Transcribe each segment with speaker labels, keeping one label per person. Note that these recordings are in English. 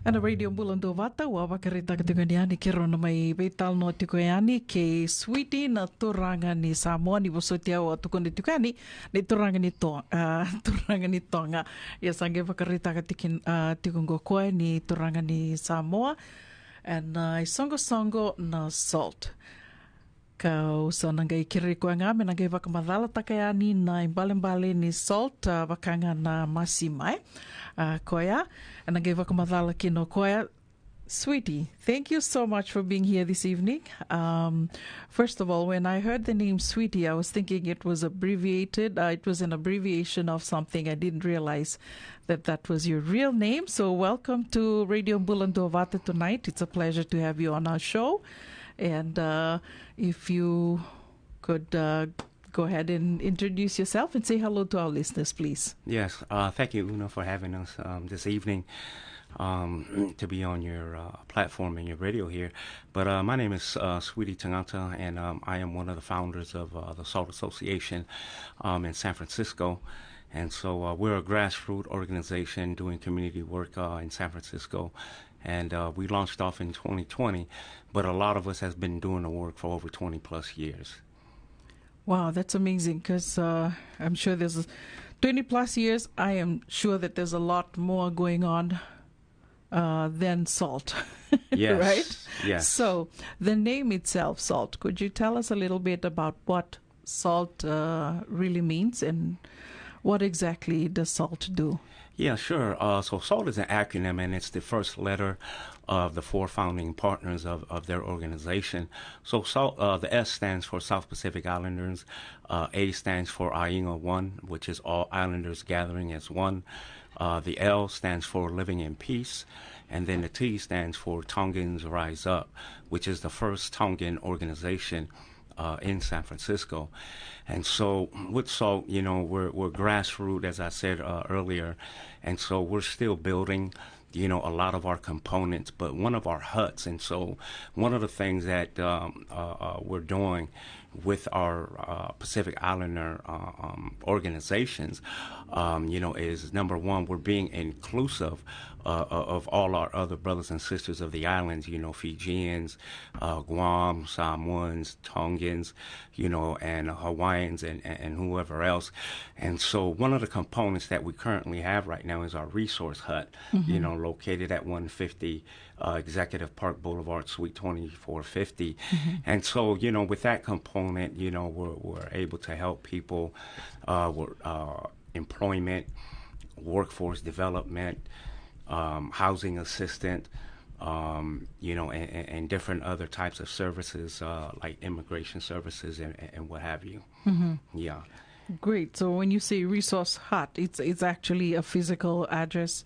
Speaker 1: Ana radio mbulando vata wa wakarita katukaniani kero na mai Veitalanoa tukoiani ke Sweetie na turanga ni Samoa ni vosotia wa tukone tukani ni turanga ni turanga ni tonga ya sange wakarita katikin tukungo koe ni turanga ni Samoa and soqosoqo na salt. Kau sa nangai kiri koe ngā me nangai wakamadhala takaiani na imbale ni salt wakanga na masimai koea and nangai wakamadhala kino koea. Sweetie, thank you so much for being here this evening. First of all, when I heard the name Sweetie, I was thinking it was abbreviated. It was an abbreviation of something. I didn't realize that was your real name. So welcome to Radio Mbulando Vata tonight. It's a pleasure to have you on our show. And if you could go ahead and introduce yourself and say hello to our listeners, please.
Speaker 2: Yes, thank you, Una, for having us this evening to be on your platform and your radio here. But my name is Sweetie Tagata, and I am one of the founders of the Salt Association in San Francisco. And so we're a grassroots organization doing community work in San Francisco. And we launched off in 2020, but a lot of us has been doing the work for over 20 plus years.
Speaker 1: Wow, that's amazing, because I'm sure there's 20 plus years. I am sure that there's a lot more going on than salt.
Speaker 2: Yes.
Speaker 1: Right?
Speaker 2: Yes.
Speaker 1: So the name itself, salt, could you tell us a little bit about what salt really means and what exactly does salt do?
Speaker 2: Yeah, sure. So SALT is an acronym, and it's the first letter of the four founding partners of their organization. So SALT, the S stands for South Pacific Islanders. A stands for Ainga One, which is all islanders gathering as one. The L stands for Living in Peace. And then the T stands for Tongans Rise Up, which is the first Tongan organization in San Francisco. And so with SALT, you know, we're grassroots, as I said earlier, and so we're still building, you know, a lot of our components, but one of our huts. And so one of the things that we're doing with our Pacific Islander organizations, you know, is number one, we're being inclusive of all our other brothers and sisters of the islands, you know, Fijians, Guam, Samoans, Tongans, you know, and Hawaiians and whoever else. And so one of the components that we currently have right now is our resource hut, you know, located at 150 Executive Park Boulevard, Suite 2450. And so, you know, with that component, you know, we're able to help people with employment, workforce development, housing assistant, you know, and different other types of services like immigration services and what have you. Yeah.
Speaker 1: Great. So when you say resource hut, it's actually a physical address.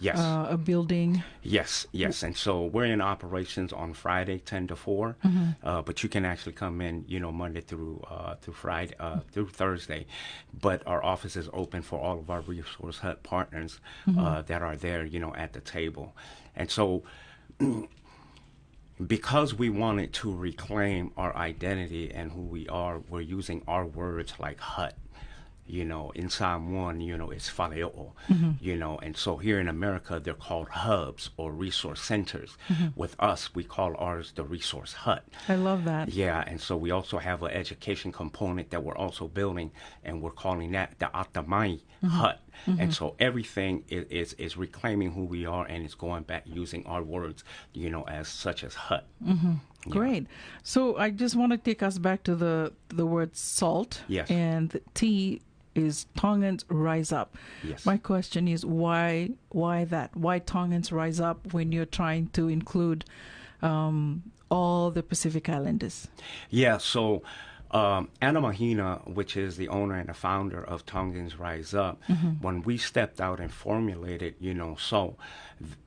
Speaker 2: Yes.
Speaker 1: A building.
Speaker 2: Yes. And so we're in operations on Friday, 10 to 4, but you can actually come in, you know, Monday through Friday, through Thursday. But our office is open for all of our Resource Hut partners that are there, you know, at the table. And so because we wanted to reclaim our identity and who we are, we're using our words like hut. You know, in Samoan, you know, it's whaleo'o, you know, and so here in America, they're called hubs or resource centers. With us, we call ours the resource hut.
Speaker 1: I love that.
Speaker 2: Yeah, and so we also have an education component that we're also building, and we're calling that the Atamai hut. And so everything is reclaiming who we are, and it's going back using our words, you know, as such as hut.
Speaker 1: Great. So I just want to take us back to the word salt.
Speaker 2: Yes.
Speaker 1: And the T is Tongans Rise Up.
Speaker 2: Yes.
Speaker 1: My question is why that? Why Tongans Rise Up when you're trying to include all the Pacific Islanders?
Speaker 2: Yeah, so Anna Mahina, which is the owner and the founder of Tongans Rise Up, when we stepped out and formulated, you know, so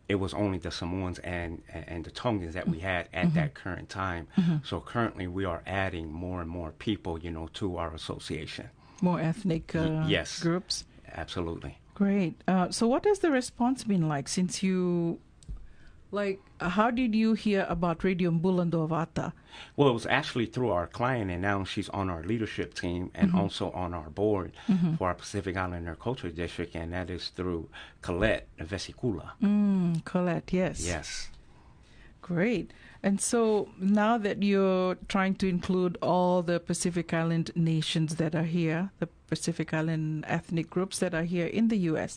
Speaker 2: it was only the Samoans and the Tongans that we had at that current time. So currently we are adding more and more people, you know, to our association.
Speaker 1: More ethnic
Speaker 2: yes,
Speaker 1: groups?
Speaker 2: Absolutely.
Speaker 1: Great. So what has the response been like since you Like, how did you hear about Radio Mbulando Vata?
Speaker 2: Well, it was actually through our client, and now she's on our leadership team and also on our board for our Pacific Islander Culture District, and that is through Colette Vesikula.
Speaker 1: Colette, yes.
Speaker 2: Yes.
Speaker 1: Great. And so now that you're trying to include all the Pacific Island nations that are here, the Pacific Island ethnic groups that are here in the U.S.,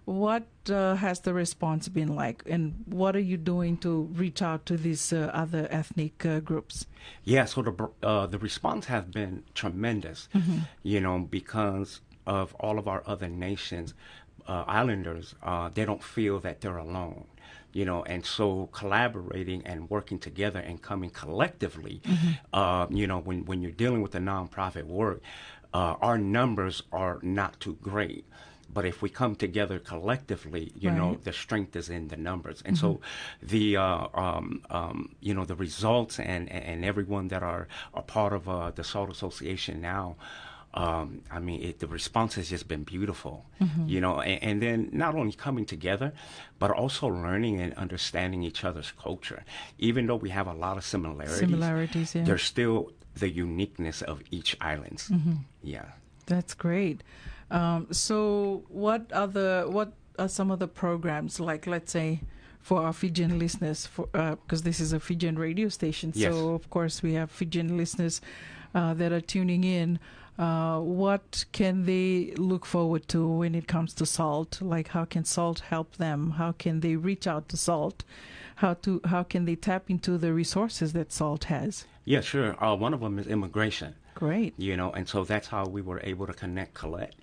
Speaker 1: what has the response been like, and what are you doing to reach out to these other ethnic groups?
Speaker 2: Yeah, so the response has been tremendous, because of all of our other nations, islanders, they don't feel that they're alone. And so collaborating and working together and coming collectively, when you're dealing with the nonprofit work, our numbers are not too great. But if we come together collectively, the strength is in the numbers. And so the results and everyone that are a part of the SALT Association now, the response has just been beautiful, and then not only coming together, but also learning and understanding each other's culture. Even though we have a lot of similarities,
Speaker 1: yeah.
Speaker 2: There's still the uniqueness of each island. Yeah.
Speaker 1: That's great. So what are some of the programs, like, let's say, for our Fijian listeners, because this is a Fijian radio station,
Speaker 2: Yes.
Speaker 1: So of course we have Fijian listeners that are tuning in. What can they look forward to when it comes to SALT? Like, how can SALT help them? How can they reach out to SALT? How can they tap into the resources that SALT has?
Speaker 2: Yeah, sure. One of them is immigration.
Speaker 1: Great.
Speaker 2: And so that's how we were able to connect Colette,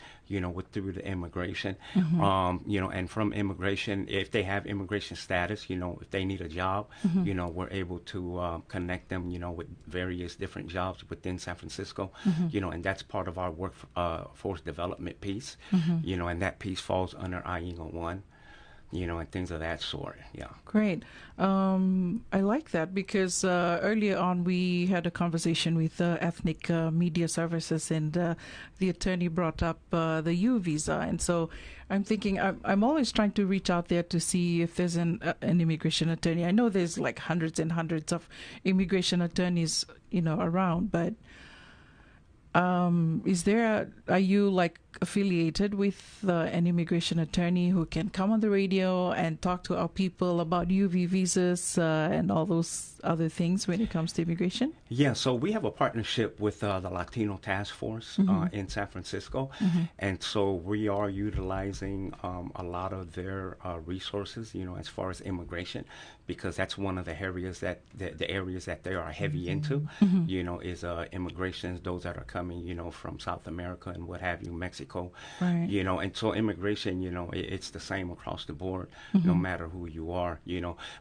Speaker 2: through the immigration. And from immigration, if they have immigration status, if they need a job, we're able to connect them, with various different jobs within San Francisco, and that's part of our workforce development piece, and that piece falls under IENGA 1. And things of that sort. Yeah.
Speaker 1: Great. I like that because earlier on we had a conversation with Ethnic Media Services, and the attorney brought up the U visa. And so I'm thinking, I'm always trying to reach out there to see if there's an immigration attorney. I know there's like hundreds and hundreds of immigration attorneys, around, but are you like affiliated with an immigration attorney who can come on the radio and talk to our people about UV visas and all those other things when it comes to immigration?
Speaker 2: Yeah, so we have a partnership with the Latino Task Force in San Francisco, and so we are utilizing a lot of their resources, as far as immigration, because that's one of the areas that they are heavy into, is immigration, those that are coming, from South America and what have you, Mexico,
Speaker 1: right.
Speaker 2: And so immigration, it's the same across the board, no matter who you are,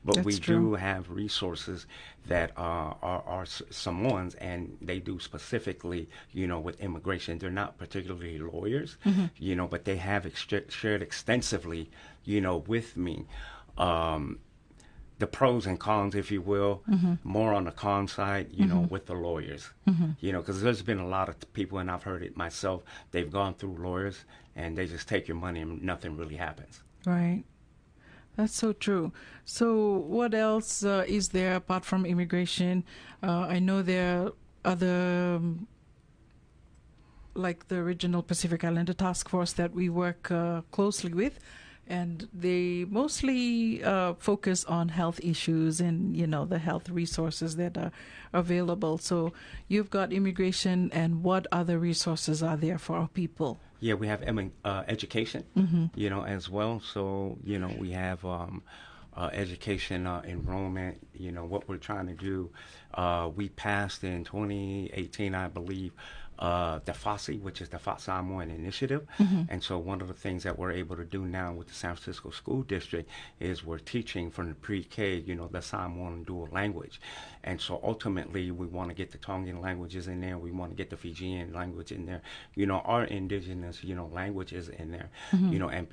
Speaker 2: but
Speaker 1: That's
Speaker 2: we
Speaker 1: true.
Speaker 2: do have resources that are Samoans, and they do specifically, with immigration. They're not particularly lawyers, but they have shared extensively, with me, the pros and cons, if you will, more on the con side, with the lawyers, because there's been a lot of people, and I've heard it myself, they've gone through lawyers and they just take your money and nothing really happens.
Speaker 1: Right. That's so true. So what else is there apart from immigration? I know there are other, like the Regional Pacific Islander Task Force that we work closely with, and they mostly focus on health issues and, the health resources that are available. So you've got immigration, and what other resources are there for our people?
Speaker 2: Yeah, we have education, as well. So, we have education enrollment. What we're trying to do, we passed in 2018, I believe, the FASI, which is the Samoan Initiative. And so one of the things that we're able to do now with the San Francisco School District is we're teaching from the pre-K, the Samoan dual language. And so ultimately we want to get the Tongan languages in there. We want to get the Fijian language in there, our indigenous, languages in there, and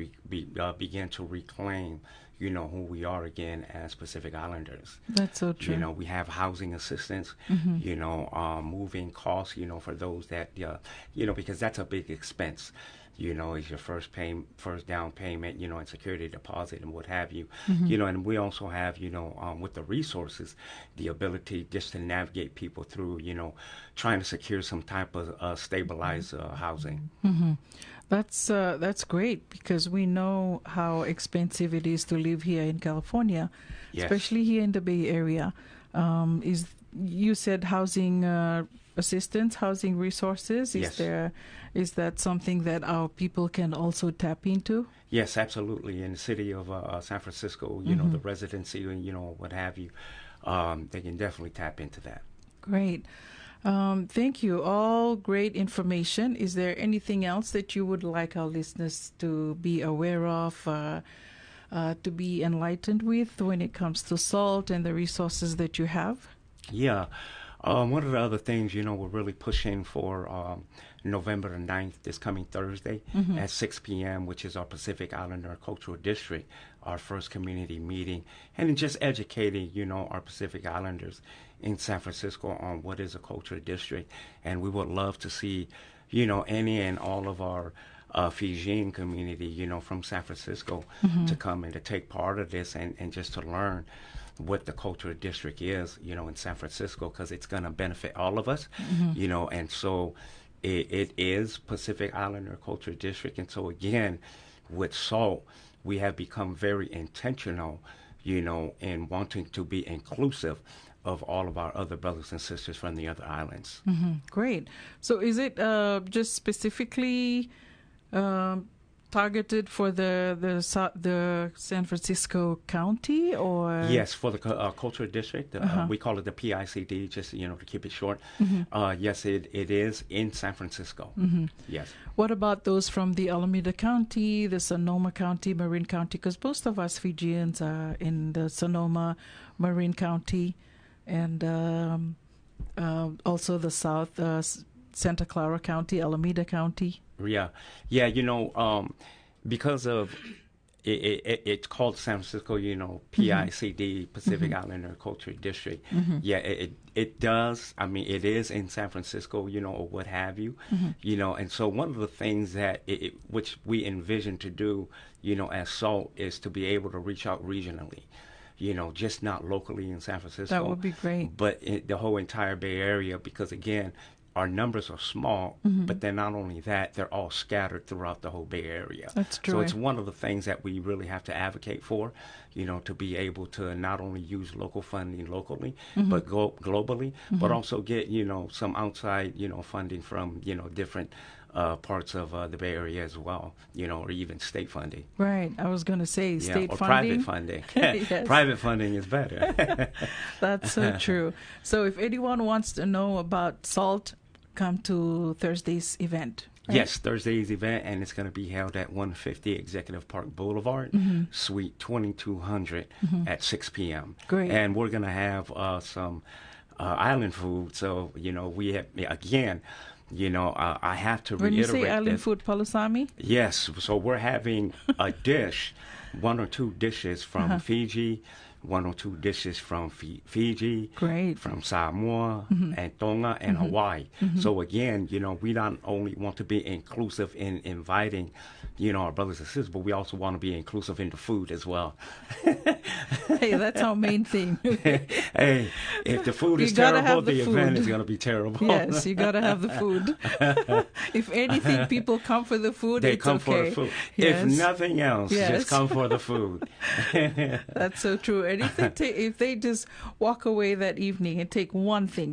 Speaker 2: begin to reclaim, who we are again as Pacific Islanders.
Speaker 1: That's so true.
Speaker 2: We have housing assistance, moving costs, for those that, because that's a big expense, is your first down payment, and security deposit and what have you. And we also have, with the resources, the ability just to navigate people through, trying to secure some type of stabilized housing.
Speaker 1: That's great, because we know how expensive it is to live here in California,
Speaker 2: Yes.
Speaker 1: especially here in the Bay Area. You said housing assistance, housing resources.
Speaker 2: Yes.
Speaker 1: Is that something that our people can also tap into?
Speaker 2: Yes, absolutely. In the city of San Francisco, the residency, what have you, they can definitely tap into that.
Speaker 1: Great. Thank you. All great information. Is there anything else that you would like our listeners to be aware of, to be enlightened with when it comes to SALT and the resources that you have?
Speaker 2: Yeah. One of the other things, we're really pushing for November the 9th, this coming Thursday at 6 p.m., which is our Pacific Islander Cultural District, our first community meeting, and just educating, our Pacific Islanders in San Francisco on what is a cultural district. And we would love to see, any and all of our Fijian community, from San Francisco to come and to take part of this and just to learn what the cultural district is, in San Francisco, because it's going to benefit all of us, and so it is Pacific Islander Cultural District. And so again, with SALT, we have become very intentional, in wanting to be inclusive of all of our other brothers and sisters from the other islands.
Speaker 1: Great. So is it just specifically targeted for the San Francisco County, or?
Speaker 2: Yes, for the cultural district. We call it the PICD, just to keep it short. Yes, it is in San Francisco. Yes.
Speaker 1: What about those from the Alameda County, the Sonoma County, Marin County? Because most of us Fijians are in the Sonoma, Marin County, and also the South, Santa Clara County, Alameda County.
Speaker 2: Yeah, because of it's called San Francisco, PICD, Pacific Islander Cultural District. Yeah, it does. I mean, it is in San Francisco, or what have you, And so one of the things that which we envision to do, as SALT, is to be able to reach out regionally. Just not locally in San Francisco.
Speaker 1: That would be great.
Speaker 2: But in the whole entire Bay Area, because again, our numbers are small, but then not only that, they're all scattered throughout the whole Bay Area.
Speaker 1: That's true.
Speaker 2: So it's one of the things that we really have to advocate for, to be able to not only use local funding locally, but go globally, but also get, some outside, funding from, different parts of the Bay Area as well, or even state funding.
Speaker 1: Right. I was going to say state
Speaker 2: or
Speaker 1: funding.
Speaker 2: Private funding.
Speaker 1: Yes.
Speaker 2: Private funding is better.
Speaker 1: That's so true. So if anyone wants to know about SALT, come to Thursday's event. Right?
Speaker 2: Yes, Thursday's event, and it's going to be held at 150 Executive Park Boulevard, Suite 2200 at 6 p.m.
Speaker 1: Great.
Speaker 2: And we're going to have some island food. So, we have, again, I have to reiterate
Speaker 1: When you say island
Speaker 2: this.
Speaker 1: food, palusami?
Speaker 2: Yes, so we're having a dish, one or two dishes from Fiji, one or two dishes from Fiji,
Speaker 1: Great.
Speaker 2: from Samoa and Tonga and Hawaii. So again, we not only want to be inclusive in inviting, our brothers and sisters, but we also want to be inclusive in the food as well.
Speaker 1: Hey, that's our main thing.
Speaker 2: Hey, if the food is
Speaker 1: gotta
Speaker 2: terrible,
Speaker 1: have the
Speaker 2: event
Speaker 1: food.
Speaker 2: is going to be terrible.
Speaker 1: Yes, you got to have the food. If anything, people come for the food,
Speaker 2: They
Speaker 1: it's
Speaker 2: come
Speaker 1: okay.
Speaker 2: for the food.
Speaker 1: Yes.
Speaker 2: If nothing else,
Speaker 1: Yes.
Speaker 2: just come for the food.
Speaker 1: That's so true. And if they just walk away that evening and take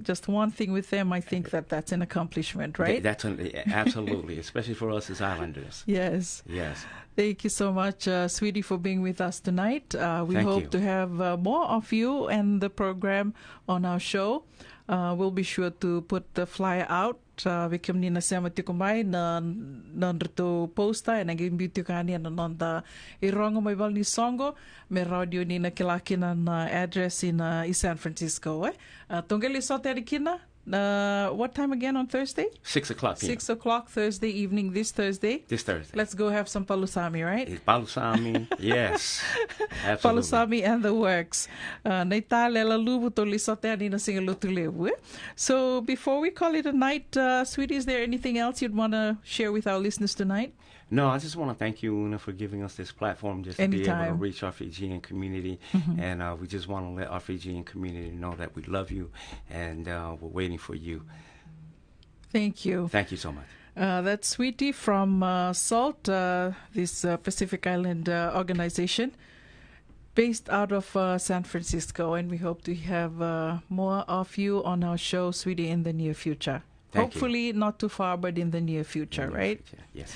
Speaker 1: just one thing with them, I think that's an accomplishment, right?
Speaker 2: That's absolutely, especially for us as islanders.
Speaker 1: Yes.
Speaker 2: Yes.
Speaker 1: Thank you so much, sweetie, for being with us tonight. We
Speaker 2: Thank
Speaker 1: hope
Speaker 2: you.
Speaker 1: to have more of you and the program on our show. We'll be sure to put the flyer out. Vikim nina sema tikumai na nandrito posta e naging beauty kani na nanda irongo mai val ni songo me radio nina kilakina na address in San Francisco. Tongeli sote kina. What time again on Thursday?
Speaker 2: 6 o'clock.
Speaker 1: 6 o'clock Thursday evening, this Thursday.
Speaker 2: This Thursday.
Speaker 1: Let's go have some palusami, right?
Speaker 2: It's palusami. Yes. Absolutely.
Speaker 1: Palusami and the works. So before we call it a night, sweetie, is there anything else you'd want to share with our listeners tonight?
Speaker 2: No, I just want to thank you, Una, for giving us this platform just to be able to
Speaker 1: Anytime.
Speaker 2: reach our Fijian community. And we just want to let our Fijian community know that we love you and we're waiting for you.
Speaker 1: Thank you.
Speaker 2: Thank you so much.
Speaker 1: That's Sweetie from SALT, this Pacific Island organization based out of San Francisco. And we hope to have more of you on our show, Sweetie, in the near future.
Speaker 2: Thank you.
Speaker 1: Hopefully not too far, but in the near future,
Speaker 2: In the near
Speaker 1: right?
Speaker 2: future, yes.